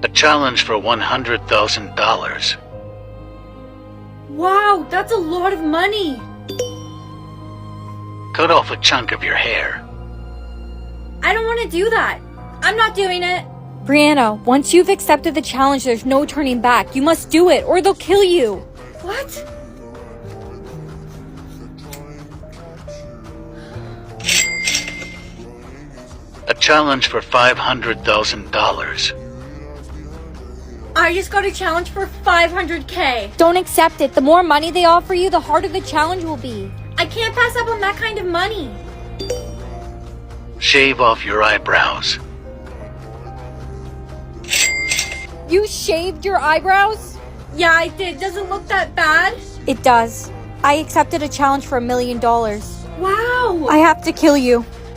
A challenge for $100,000. Wow, that's a lot of money. Cut off a chunk of your hair. I don't want to do that. I'm not doing it. Brianna, once you've accepted the challenge, there's no turning back. You must do it, or they'll kill you. What? A challenge for $500,000. I just got a challenge for 500K. Don't accept it. The more money they offer you, the harder the challenge will be. I can't pass up on that kind of money. Shave off your eyebrows. You shaved your eyebrows? Yeah, I did. Does it look that bad? It does. I accepted a challenge for $1 million. Wow. I have to kill you.